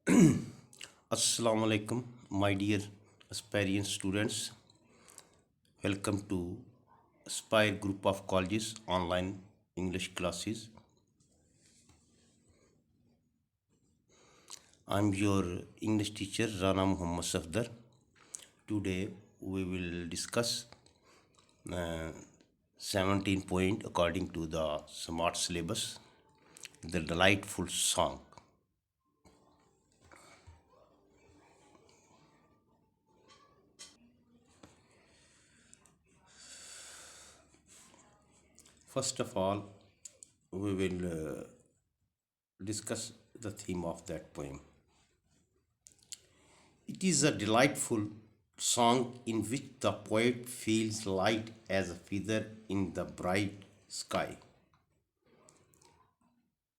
Assalamu alaikum, my dear aspiring students. Welcome to Aspire Group of Colleges online English classes. I'm your English teacher Rana Muhammad Safdar. Today we will discuss uh, 17 point according to the smart syllabus, the delightful song. First of all, we will discuss the theme of that poem. It is a delightful song in which the poet feels light as a feather in the bright sky.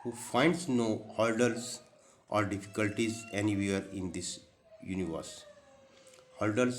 who finds no hurdles or difficulties anywhere in this universe. Hurdles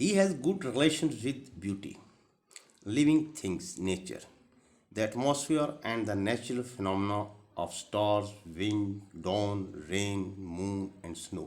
He has good relations with beauty, living things, nature, the atmosphere and the natural phenomena of stars, wind, dawn, rain, moon and snow.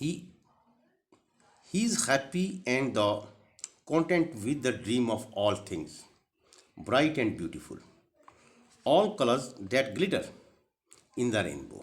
He is happy and the content with the dream of all things, bright and beautiful, all colors that glitter in the rainbow.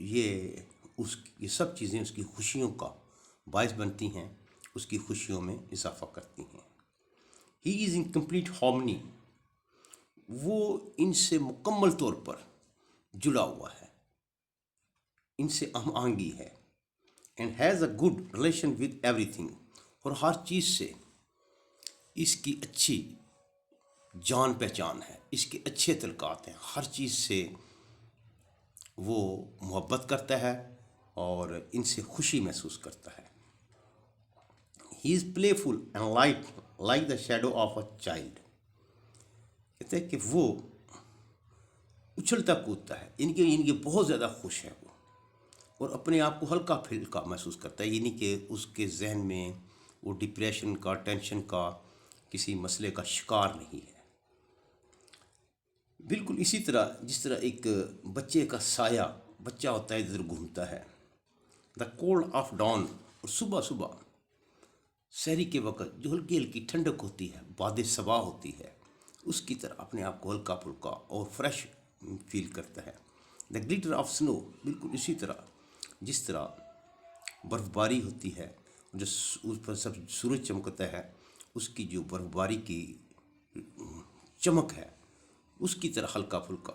یہ سب چیزیں اس کی خوشیوں کا باعث بنتی ہیں، اس کی خوشیوں میں اضافہ کرتی ہیں۔ ہی از ان کمپلیٹ ہارمنی، وہ ان سے مکمل طور پر جڑا ہوا ہے، ان سے ہم آہنگی ہے۔ And has a good relation with ایوری تھنگ، اور ہر چیز سے اس کی اچھی جان پہچان ہے، اس کے اچھے تعلقات ہیں، ہر چیز سے وہ محبت کرتا ہے اور ان سے خوشی محسوس کرتا ہے۔ He is playful and like the shadow of a child, کہتے ہیں کہ وہ اچھلتا کودتا ہے، ان کے بہت زیادہ خوش ہے وہ، اور اپنے آپ کو ہلکا پھلکا محسوس کرتا ہے، یعنی کہ اس کے ذہن میں وہ ڈپریشن کا، ٹینشن کا، کسی مسئلے کا شکار نہیں ہے۔ بالکل اسی طرح جس طرح ایک بچے کا سایہ، بچہ ہوتا ہے ادھر گھومتا ہے، دا کولڈ آف ڈان، اور صبح صبح سحری کے وقت جو ہلکی ہلکی ٹھنڈک ہوتی ہے، باد صبا ہوتی ہے، اس کی طرح اپنے آپ کو ہلکا پھلکا اور فریش فیل کرتا ہے۔ دا گلیٹر آف سنو، بالکل اسی طرح جس طرح برف باری ہوتی ہے، جو اس پر سب سورج چمکتا ہے، اس کی جو برف باری کی چمک ہے، اس کی طرح ہلکا پھلکا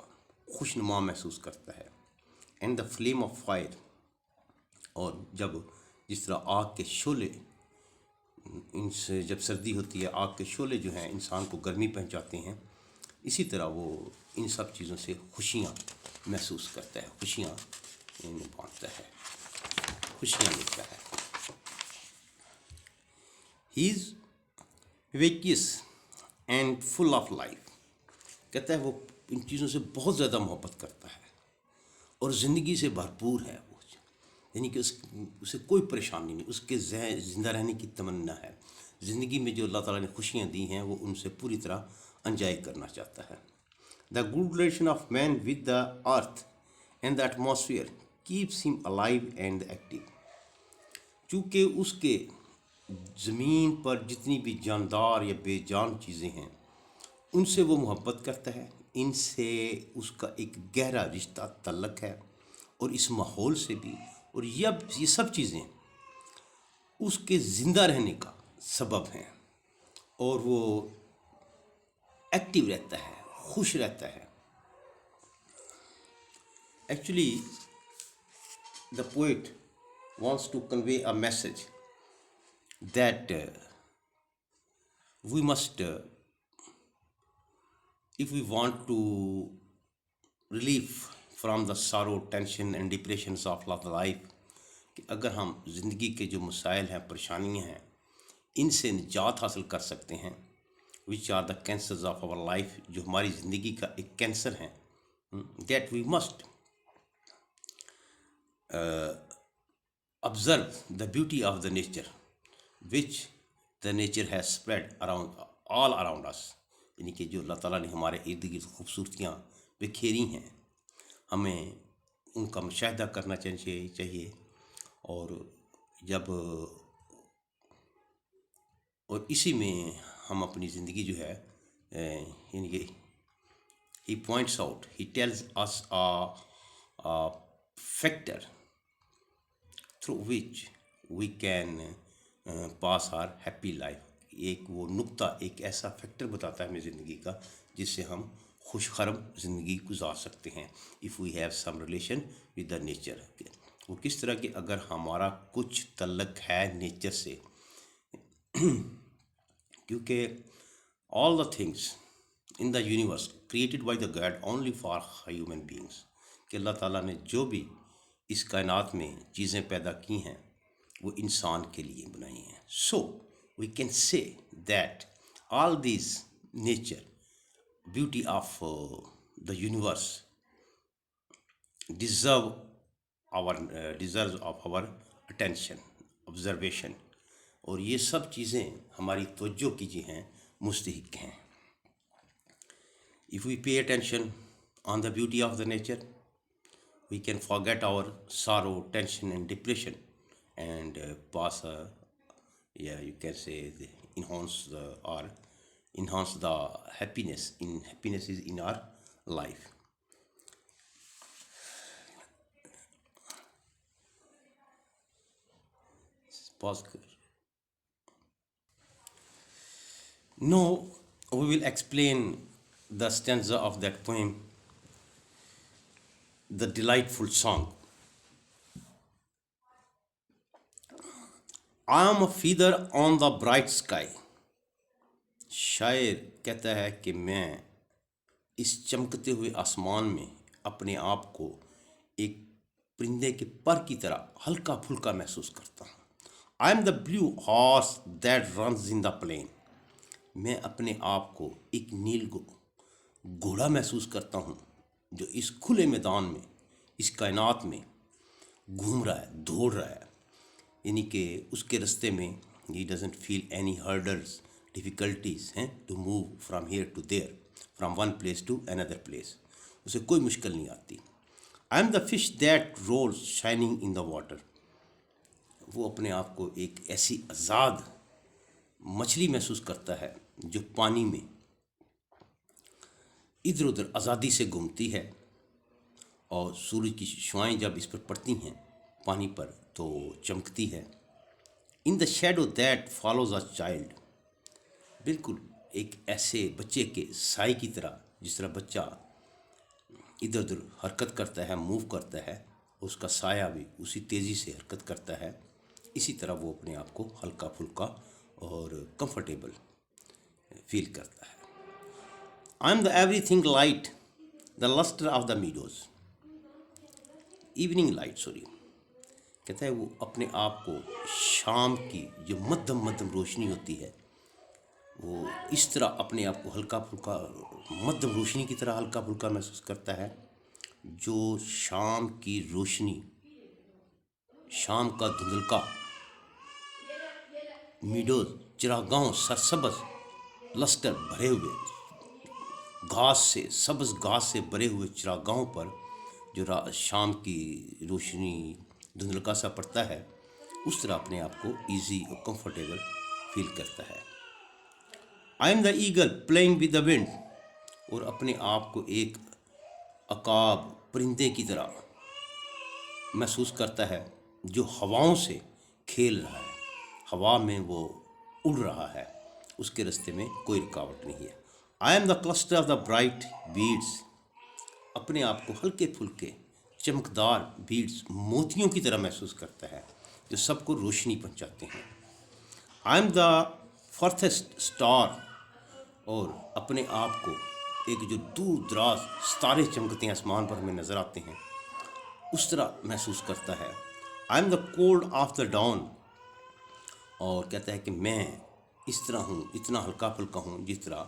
خوشنما محسوس کرتا ہے۔ And the flame of fire, اور جس طرح آگ کے شعلے، ان سے جب سردی ہوتی ہے، آگ کے شعلے جو ہیں انسان کو گرمی پہنچاتے ہیں، اسی طرح وہ ان سب چیزوں سے خوشیاں محسوس کرتا ہے، خوشیاں بانٹتا ہے، خوشیاں لیتا ہے۔ He is ویکیس and full of life, کہتا ہے وہ ان چیزوں سے بہت زیادہ محبت کرتا ہے اور زندگی سے بھرپور ہے وہ، یعنی کہ اسے کوئی پریشانی نہیں، اس کے زندہ رہنے کی تمنا ہے، زندگی میں جو اللہ تعالیٰ نے خوشیاں دی ہیں وہ ان سے پوری طرح انجوائے کرنا چاہتا ہے۔ The good relation of man with the earth and the atmosphere keeps him alive and active, چونکہ اس کے زمین پر جتنی بھی جاندار یا بے جان چیزیں ہیں ان سے وہ محبت کرتا ہے، ان سے اس کا ایک گہرا رشتہ تعلق ہے، اور اس ماحول سے بھی، اور یہ سب چیزیں اس کے زندہ رہنے کا سبب ہیں، اور وہ ایکٹیو رہتا ہے، خوش رہتا ہے۔ Actually the poet wants to convey a message that we must, if we want to relief from the sorrow, tension and depressions of life، کہ اگر ہم زندگی کے جو مسائل ہیں، پریشانیاں ہیں، ان سے نجات حاصل کر سکتے ہیں، which are the cancers of our life، جو ہماری زندگی کا ایک کینسر ہیں، that we must observe the beauty of the nature which the nature has spread all around us، یعنی کہ جو اللہ تعالیٰ نے ہمارے ارد گرد خوبصورتیاں بکھیری ہیں، ہمیں ان کا مشاہدہ کرنا چاہیے، اور اور اسی میں ہم اپنی زندگی جو ہے، یعنی کہ he points out, he tells us a factor through which we can pass our happy life، ایک وہ نقطہ، ایک ایسا فیکٹر بتاتا ہے ہمیں زندگی کا جس سے ہم خوش خرم زندگی گزار سکتے ہیں۔ if we have some relation with the nature، وہ کس طرح کہ اگر ہمارا کچھ تعلق ہے نیچر سے، کیونکہ all the things in the universe created by the God only for human beings، کہ اللہ تعالیٰ نے جو بھی اس کائنات میں چیزیں پیدا کی ہیں وہ انسان کے لیے بنائی ہیں۔ so we can say that all these nature beauty of the universe deserves of our attention, observation، اور یہ سب چیزیں ہماری توجہ کی جی ہیں، مستحق ہیں۔ if we pay attention on the beauty of the nature، we can forget our sorrow, tension and depression and pass you can say enhance the happiness is in our life۔ pause کر. Now we will explain the stanza of that poem, The Delightful Song. I am a feather on the bright sky. شاعر کہتا ہے کہ میں اس چمکتے ہوئے آسمان میں اپنے آپ کو ایک پرندے کے پر کی طرح ہلکا پھلکا محسوس کرتا ہوں. I am the blue horse that runs in the plain. میں اپنے آپ کو ایک نیل گھوڑا محسوس کرتا ہوں جو اس کھلے میدان میں، اس کائنات میں گھوم رہا ہے، دوڑ رہا ہے. یعنی کہ اس کے رستے میں ہی doesn't feel any hurdles, difficulties ہیں to move from here to there, from one place to another place. اسے کوئی مشکل نہیں آتی. I am the fish that rolls shining in the water. وہ اپنے آپ کو ایک ایسی آزاد مچھلی محسوس کرتا ہے جو پانی میں ادھر ادھر آزادی سے گھومتی ہے، اور سورج کی شعائیں جب اس پر پڑتی ہیں پانی پر تو چمکتی ہے. In the shadow that follows a child. بالکل ایک ایسے بچے کے سائے کی طرح، جس طرح بچہ ادھر ادھر حرکت کرتا ہے، موو کرتا ہے، اس کا سایہ بھی اسی تیزی سے حرکت کرتا ہے. اسی طرح وہ اپنے آپ کو ہلکا پھلکا اور کمفرٹیبل فیل کرتا ہے. I am the every thing light, the lustre of the Meadows. Evening light, sorry, کہتا ہے وہ اپنے آپ کو شام کی جو مدھم روشنی ہوتی ہے، وہ اس طرح اپنے آپ کو ہلکا پھلکا مدھم روشنی کی طرح ہلکا پھلکا محسوس کرتا ہے، جو شام کی روشنی، شام کا دھندلکا میڈوز، چراگاہوں، سرسبز لسٹر بھرے ہوئے گھاس سے، سبز گھاس سے بھرے ہوئے چراگاہوں پر جو شام کی روشنی دھندلکا سا پڑتا ہے، اس طرح اپنے آپ کو ایزی اور کمفرٹیبل فیل کرتا ہے. I am the eagle playing with the wind. اور اپنے آپ کو ایک عقاب پرندے کی طرح محسوس کرتا ہے جو ہواؤں سے کھیل رہا ہے، ہوا میں وہ اڑ رہا ہے، اس کے رستے میں کوئی رکاوٹ نہیں ہے. I am the cluster of the bright beads. اپنے آپ کو ہلکے پھلکے چمکدار بیڈس، موتیوں کی طرح محسوس کرتا ہے جو سب کو روشنی پہنچاتے ہیں. I am the furthest star. اور اپنے آپ کو ایک جو دور دراز ستارے چمکتے ہیں آسمان پر ہمیں نظر آتے ہیں، اس طرح محسوس کرتا ہے. I am the cold of the dawn. اور کہتا ہے کہ میں اس طرح ہوں، اتنا ہلکا پھلکا ہوں جس طرح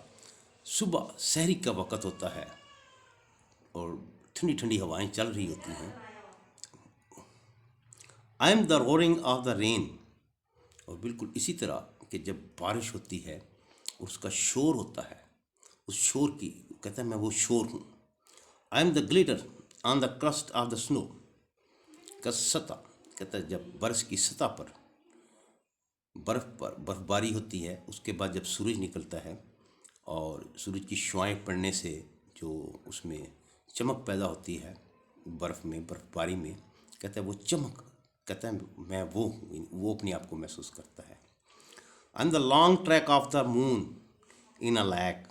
صبح سحری کا وقت ہوتا ہے اور ٹھنڈی ٹھنڈی ہوائیں چل رہی ہوتی ہیں. I am the roaring of the rain. اور بالکل اسی طرح کہ جب بارش ہوتی ہے اس کا شور ہوتا ہے، اس شور کی کہتا ہے میں وہ شور ہوں. I am the glitter on the crust of the سنو. کا سطح، کہتا ہے جب برف کی سطح پر برف باری ہوتی ہے، اس کے بعد جب سورج نکلتا ہے اور سورج کی شعائیں پڑنے سے جو اس میں چمک پیدا ہوتی ہے برف میں، برف باری میں، کہتا ہے وہ چمک، کہتا ہے میں وہ ہوں، وہ اپنے آپ کو محسوس کرتا ہے. I am the long track of the moon in a leak.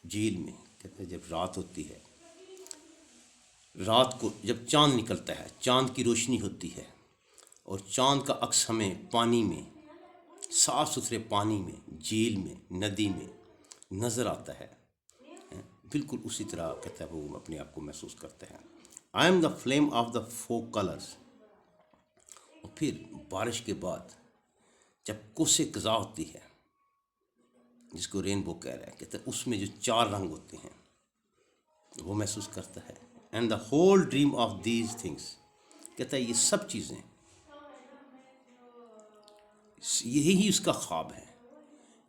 جھیل میں، کہتا ہے جب رات ہوتی ہے، رات کو جب چاند نکلتا ہے، چاند کی روشنی ہوتی ہے اور چاند کا عکس ہمیں پانی میں، صاف ستھرے پانی میں، جھیل میں، ندی میں نظر آتا ہے، بالکل اسی طرح کہتا ہے وہ اپنے آپ کو محسوس کرتا ہے. I am the flame of the four colours. اور پھر بارش کے بعد جب کوسے قضا ہوتی ہے، جس کو رینبو کہہ رہا ہے، کہتا ہے اس میں جو چار رنگ ہوتے ہیں وہ محسوس کرتا ہے. And the whole dream of these things. کہتا ہے یہ سب چیزیں، یہی اس کا خواب ہے،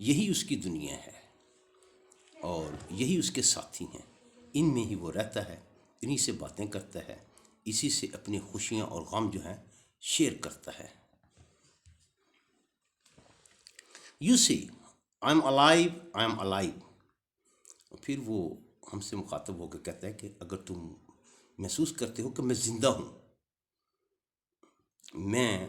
یہی اس کی دنیا ہے اور یہی اس کے ساتھی ہیں. ان میں ہی وہ رہتا ہے، انہی سے باتیں کرتا ہے، اسی سے اپنی خوشیاں اور غم جو ہیں شیئر کرتا ہے. You see I am alive, I am alive. اور پھر وہ ہم سے مخاطب ہو کے کہتا ہے کہ اگر تم محسوس کرتے ہو کہ میں زندہ ہوں، میں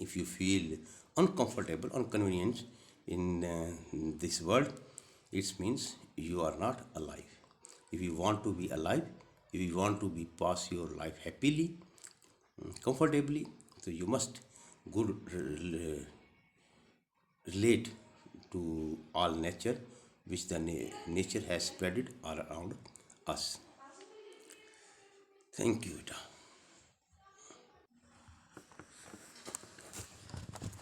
if you feel uncomfortable, inconvenience in this world, it means you are not alive. If you want to be alive, if you want to be pass your life happily, comfortably, so you must good relate to all nature, which the nature has spreaded all around us. Thank you, beta.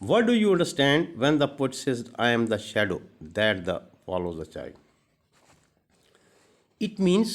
What do you understand when the poet says, I am the shadow that the follows the child? It means,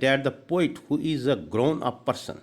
that the poet who is a grown up person,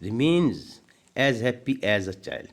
remains as happy as a child.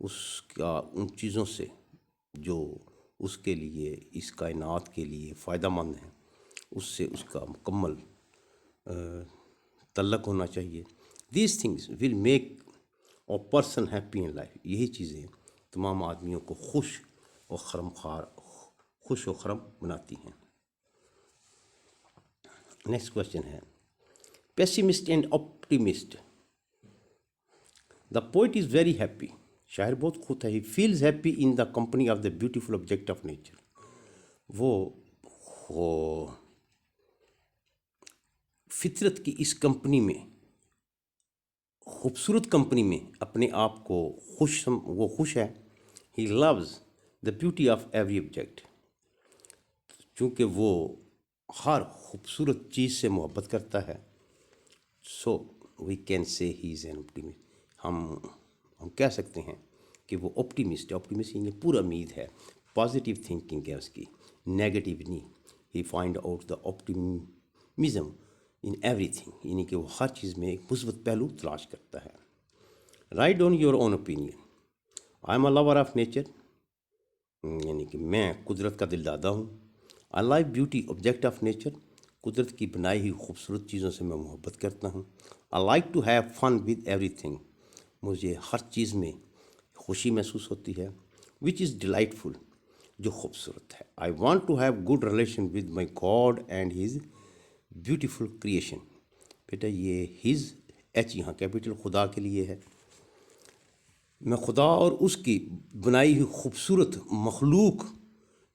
اس کا ان چیزوں سے جو اس کے لیے اس کائنات کے لیے فائدہ مند ہیں اس سے اس کا مکمل تعلق ہونا چاہیے. These things will make a person happy in life. یہی چیزیں تمام آدمیوں کو خوش و خرم بناتی ہیں. نیکسٹ کوشچن ہے pessimist and optimist. The poet is very happy. شاعر بہت خوش ہے. He feels happy in the company of the beautiful object of nature. وہ فطرت کی اس کمپنی میں خوبصورت کمپنی میں اپنے آپ کو وہ خوش ہے. He loves the beauty of every object. چونکہ وہ ہر خوبصورت چیز سے محبت کرتا ہے. سو we can say he is an optimist. ہم کہہ سکتے ہیں کہ وہ آپٹیمسٹ یعنی پورا امید ہے. پازیٹیو تھنکنگ ہے اس کی, نیگیٹیو نہیں. He find out the optimism in everything. یعنی کہ وہ ہر چیز میں ایک مثبت پہلو تلاش کرتا ہے. Write down your own opinion. I am a lover of nature. یعنی کہ میں قدرت کا دل دادا ہوں. I like beauty object of nature. قدرت کی بنائی ہوئی خوبصورت چیزوں سے میں محبت کرتا ہوں. I like to have fun with ایوری تھنگ. مجھے ہر چیز میں خوشی محسوس ہوتی ہے. وچ از ڈیلائٹفل, جو خوبصورت ہے. I want to have good relation with my god and his beautiful creation. بیٹا یہ ہز ایچ یہاں کیپٹل خدا کے لیے ہے. میں خدا اور اس کی بنائی ہوئی خوبصورت مخلوق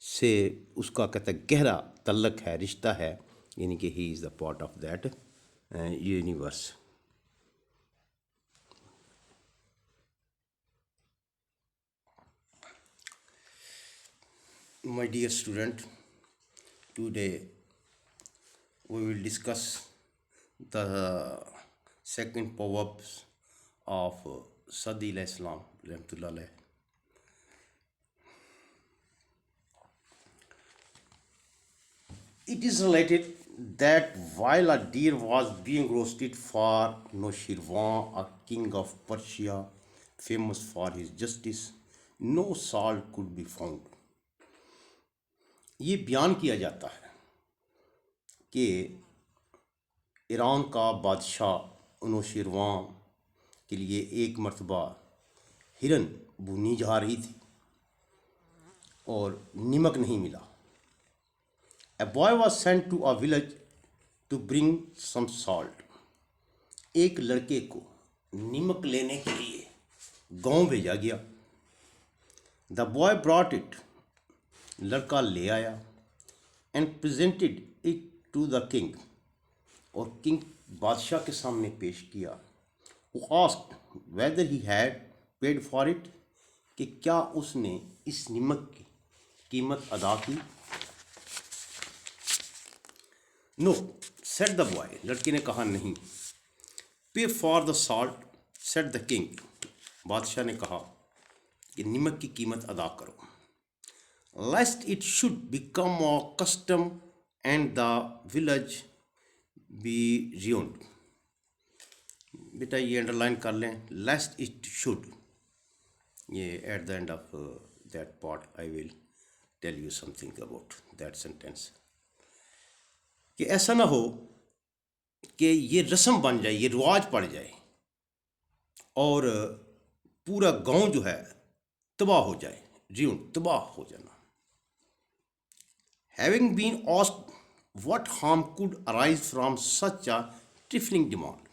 سے اس کا کہتا ہے گہرا تعلق ہے, رشتہ ہے. یعنی کہ he is the part of that universe. My dear student, today we will discuss the second proverbs of Sadi alayhi salam rahmatullah alayh. It is related that while a deer was being roasted for Noshirwan, a king of Persia, famous for his justice, no salt could be found. یہ بیان کیا جاتا ہے کہ ایران کا بادشاہ انوشیروان کے لیے ایک مرتبہ ہرن بھونی جا رہی تھی اور نمک نہیں ملا. A boy was sent to a village to bring some salt. ایک لڑکے کو نمک لینے کے لیے گاؤں بھیجا گیا. The boy brought it. لڑکا لے آیا. And presented it to the king. اور کنگ بادشاہ کے سامنے پیش کیا. وہ asked whether he had paid for it. کہ کیا اس نے اس نمک کی قیمت ادا کی. نو سیڈ دا بوائے. لڑکے نے کہا نہیں. Pay for the salt said the king. بادشاہ نے کہا کہ نمک کی قیمت ادا کرو. Lest it should become a custom and the village be ruined. بیٹا یہ انڈرلائن کر لیں. Lest it should. یہ at the end of that part I will tell you something about that sentence. کہ ایسا نہ ہو کہ یہ رسم بن جائے, یہ رواج پڑ جائے اور پورا گاؤں جو ہے تباہ ہو جائے. ریون تباہ ہو جانا. Having been asked what harm could arise from such a trifling demand.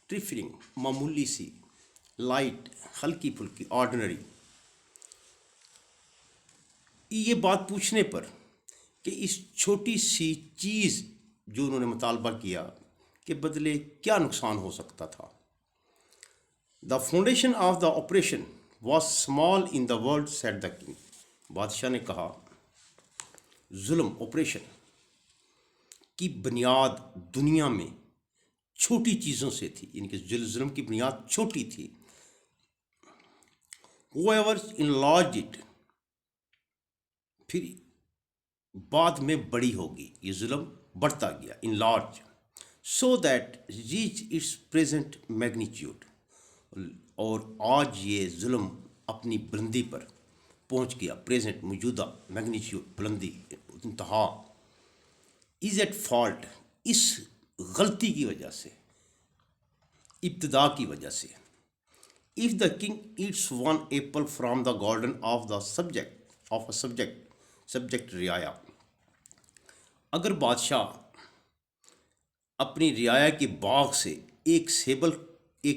Trifling, معمولی سی, لائٹ, ہلکی پھلکی, آرڈنری. یہ بات پوچھنے پر کہ اس چھوٹی سی چیز جو انہوں نے مطالبہ کیا کہ بدلے کیا نقصان ہو سکتا تھا. The foundation of the operation was small in the world, said the king. بادشاہ نے کہا ظلم آپریشن کی بنیاد دنیا میں چھوٹی چیزوں سے تھی. یعنی کہ ظلم کی بنیاد چھوٹی تھی. whoever enlarged it پھر بعد میں بڑی ہوگی. یہ ظلم بڑھتا گیا. enlarge so that reach its present magnitude. اور آج یہ ظلم اپنی بلندی پر پہنچ گیا، پریزنٹ موجودہ، میگنیچیوڈ بلندی انتہا، از ایٹ فالٹ اس غلطی کی وجہ سے، ابتدا کی وجہ سے. If the king eats one apple from the garden of the subject رعایا، اگر بادشاہ اپنی رعایا کے باغ سے ایک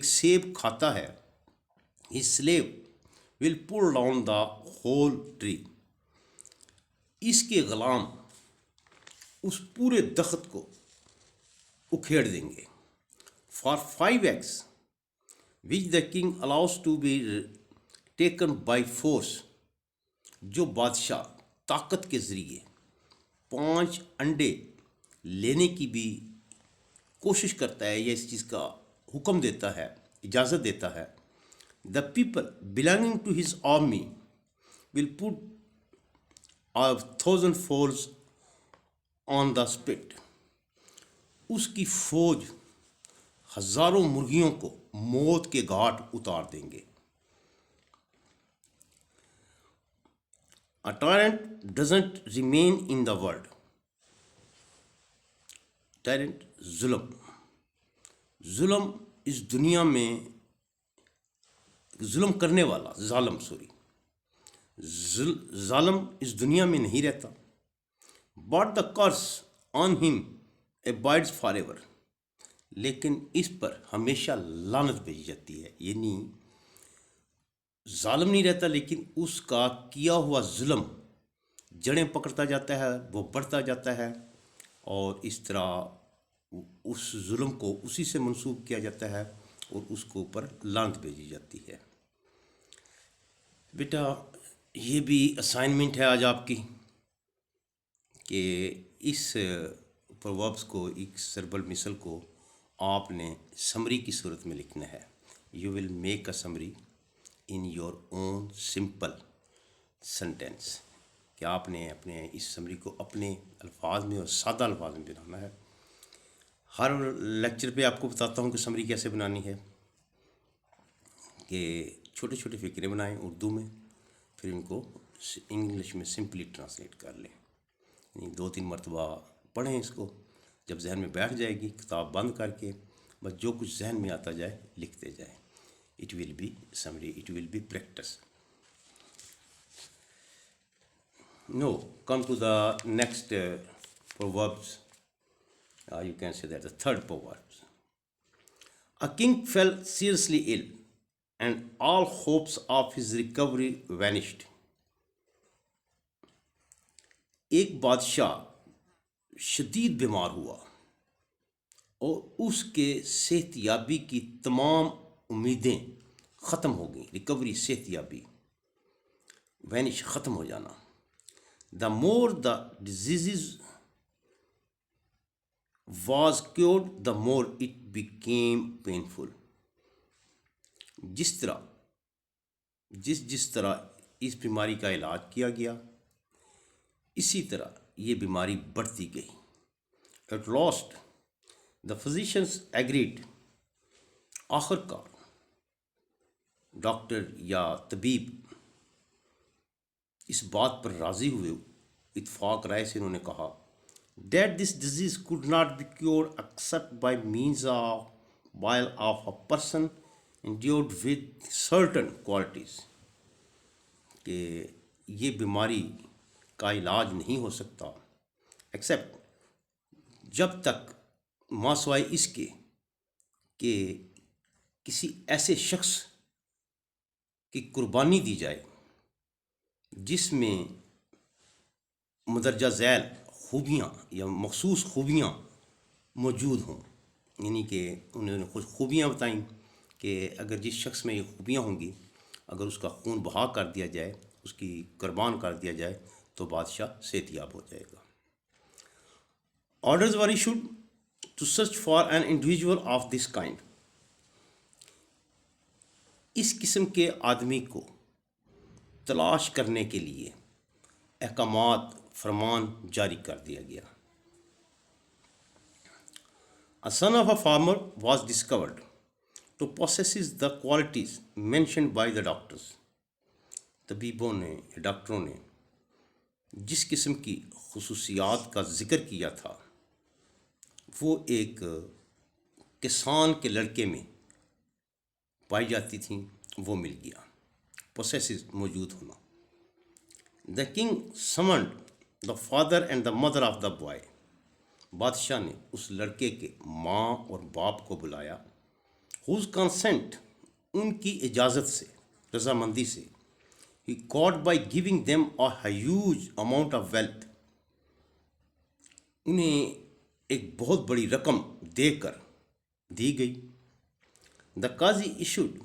سیب کھاتا ہے، his slave will pull down the whole tree، اس کے غلام اس پورے درخت کو اکھیڑ دیں گے. For 5 eggs which the king allows to be taken by force، جو بادشاہ طاقت کے ذریعے 5 انڈے لینے کی بھی کوشش کرتا ہے یا اس چیز کا حکم دیتا ہے، اجازت دیتا ہے، the people belonging to his army will put 1,000 fowls on the spit، اس کی فوج ہزاروں مرغیوں کو موت کے گھاٹ اتار دیں گے. A tyrant doesn't remain in the world. Tyrant ظلم اس دنیا میں، ظلم کرنے والا ظالم اس دنیا میں نہیں رہتا. But the curse on him abides forever، لیکن اس پر ہمیشہ لعنت بھیجی جاتی ہے. یعنی ظالم نہیں رہتا، لیکن اس کا کیا ہوا ظلم جڑیں پکڑتا جاتا ہے، وہ بڑھتا جاتا ہے، اور اس طرح اس ظلم کو اسی سے منسوب کیا جاتا ہے اور اس کو اوپر لعنت بھیجی جاتی ہے. بیٹا یہ بھی اسائنمنٹ ہے آج آپ کی کہ اس پرووربس کو، ایک ضرب المثل کو آپ نے سمری کی صورت میں لکھنا ہے. You will make a summary in your own simple sentence, کہ آپ نے اپنے اس سمری کو اپنے الفاظ میں اور سادہ الفاظ میں بنانا ہے. ہر لیکچر پہ آپ کو بتاتا ہوں کہ سمری کیسے بنانی ہے، کہ چھوٹے چھوٹے فقرے بنائیں اردو میں، پھر ان کو انگلش میں سمپلی ٹرانسلیٹ کر لیں. یعنی 2-3 مرتبہ پڑھیں اس کو، جب ذہن میں بیٹھ جائے گی کتاب بند کر کے بس جو کچھ ذہن میں آتا جائے لکھتے جائیں. It will be summary, it will be practice. Now come to the next proverbs. You can say that the third proverbs. A king fell seriously ill and all hopes of his recovery vanished. ایک بادشاہ شدید بیمار ہوا اور اس کے صحت یابی کی تمام امیدیں ختم ہو گئیں. ریکوری، صحت یابی، وینش، ختم ہو جانا. The more the disease was cured the more it became painful. جس طرح اس بیماری کا علاج کیا گیا، اسی طرح یہ بیماری بڑھتی گئی. At last the physicians agreed, آخر کار ڈاکٹر یا طبیب اس بات پر راضی ہوئے، اتفاق رائے سے انہوں نے کہا that this disease could not be cured except by means of while of a person endued with certain qualities، کہ یہ بیماری کا علاج نہیں ہو سکتا ایکسیپٹ جب تک ما سوائے اس کے کہ کسی ایسے شخص کی قربانی دی جائے جس میں مندرجہ ذیل خوبیاں یا مخصوص خوبیاں موجود ہوں. یعنی کہ انہوں نے کچھ خوبیاں بتائیں کہ اگر جس شخص میں یہ خوبیاں ہوں گی، اگر اس کا خون بہا کر دیا جائے، اس کی قربان کر دیا جائے تو بادشاہ صحت یاب ہو جائے گا. Orders were issued to search for an individual of this kind, اس قسم کے آدمی کو تلاش کرنے کے لیے احکامات، فرمان جاری کر دیا گیا. A son of a farmer was discovered to possess the qualities mentioned by the doctors. طبیبوں نے، ڈاکٹروں نے جس قسم کی خصوصیات کا ذکر کیا تھا وہ ایک کسان کے لڑکے میں پائی جاتی تھیں، وہ مل گیا، پوسیسز موجود ہونا۔ The king summoned the father and the mother of the boy, بادشاہ نے اس لڑکے کے ماں اور باپ کو بلایا، ہوز کنسنٹ، ان کی اجازت سے، رضامندی سے، he got by giving them a huge amount of wealth, انہیں ایک بہت بڑی رقم دے کر دی گئی۔ The qazi issued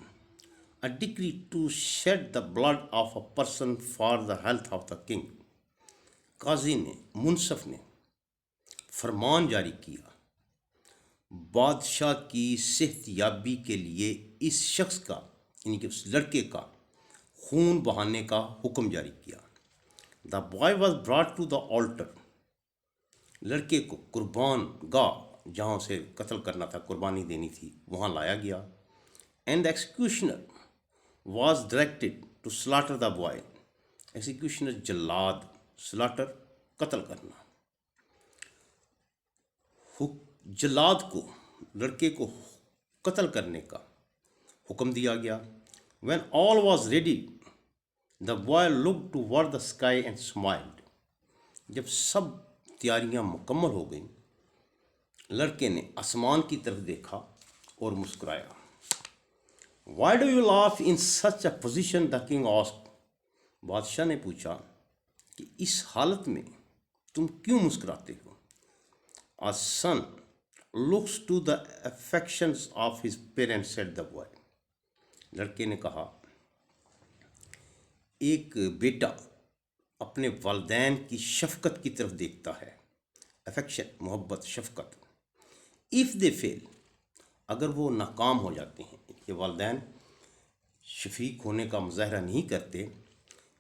a decree to shed the blood of a person for the health of the king, قاضی نے، منصف نے فرمان جاری کیا بادشاہ کی صحت یابی کے لیے اس شخص کا، یعنی کہ اس لڑکے کا خون بہانے کا حکم جاری کیا۔ The boy was brought to the altar, لڑکے کو قربان گاہ، جہاں اسے قتل کرنا تھا، قربانی دینی تھی، وہاں لایا گیا۔ And the executioner was directed to slaughter the boy, executioner جلاد، سلاٹر قتل کرنا، جلاد کو لڑکے کو قتل کرنے کا حکم دیا گیا۔ When all was ready the boy look toward the sky and smiled, جب سب تیاریاں مکمل ہو گئیں لڑکے نے آسمان کی طرف دیکھا اور مسکرایا۔ Why do you laugh in such a position, the king asked, بادشاہ نے پوچھا کہ اس حالت میں تم کیوں مسکراتے ہو؟ A son looks to the affections of his parents, said the boy. لڑکے نے کہا ایک بیٹا اپنے والدین کی شفقت کی طرف دیکھتا ہے، افیکشن، محبت، شفقت۔ if they fail، اگر وہ ناکام ہو جاتے ہیں، کہ والدین شفیق ہونے کا مظاہرہ نہیں کرتے،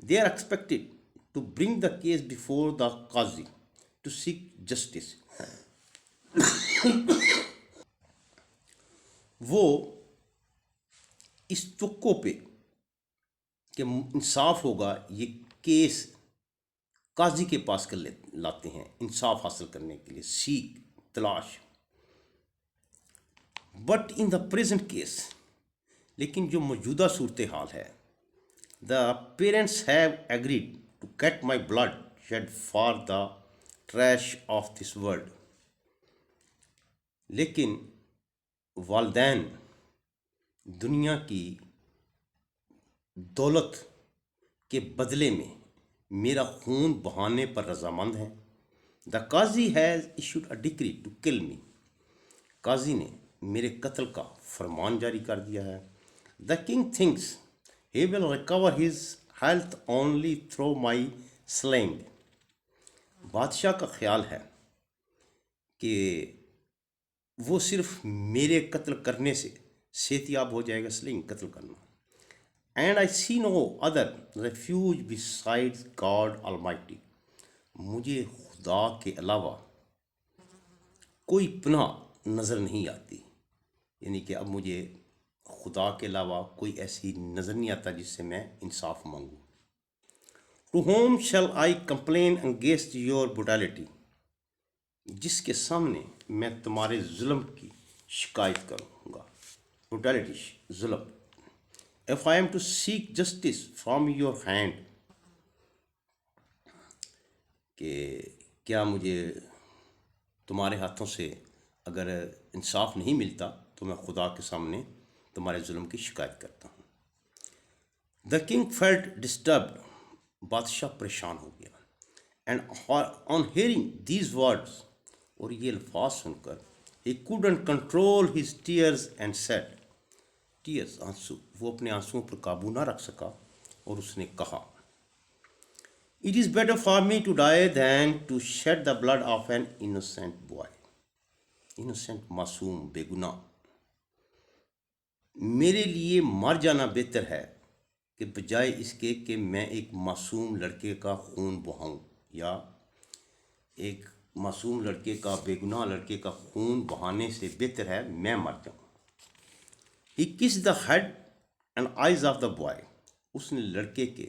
they are expected to bring the case before the Qazi to seek justice، وہ اس توقع پہ کہ انصاف ہوگا یہ کیس قاضی کے پاس کر لاتے ہیں انصاف حاصل کرنے کے لیے، سیکھ، تلاش۔ But in the present case, لیکن جو موجودہ صورتحال ہے، the parents have agreed to get my blood shed for the trash of this world, لیکن والدین دنیا کی دولت کے بدلے میں میرا خون بہانے پر رضامند ہیں۔ The qazi has issued a decree to kill me, قاضی نے میرے قتل کا فرمان جاری کر دیا ہے۔ The king thinks he will recover his health only through my slang, بادشاہ کا خیال ہے کہ وہ صرف میرے قتل کرنے سے صحت یاب ہو جائے گا، سلنگ، قتل کرنا۔ And I see no other refuge beside God Almighty, مجھے خدا کے علاوہ کوئی پناہ نظر نہیں آتی، یعنی کہ اب مجھے خدا کے علاوہ کوئی ایسی نظر نہیں آتا جس سے میں انصاف مانگوں۔ To whom shall I complain against your brutality, جس کے سامنے میں تمہارے ظلم کی شکایت کروں گا، بروٹیلٹی، ظلم۔ if I am to seek justice from your hand، کہ کیا مجھے تمہارے ہاتھوں سے اگر انصاف نہیں ملتا تو میں خدا کے سامنے تمہارے ظلم کی شکایت کرتا ہوں۔ دا کنگ فیلٹ ڈسٹربڈ، بادشاہ پریشان ہو گیا۔ And on hearing these words, اور یہ الفاظ سن کر، ہی couldn't control his tears and said، tears, آنسو، وہ اپنے آنسوؤں پر قابو نہ رکھ سکا اور اس نے کہا، it is better for me to die than to shed the blood of an innocent boy, innocent, معصوم، بے گناہ، میرے لیے مر جانا بہتر ہے کہ بجائے اس کے کہ میں ایک معصوم لڑکے کا خون بہاؤں، یا ایک معصوم لڑکے کا، بے گناہ لڑکے کا خون بہانے سے بہتر ہے میں مر جاؤں۔ He kiss the head and eyes of the boy, اس نے لڑکے کے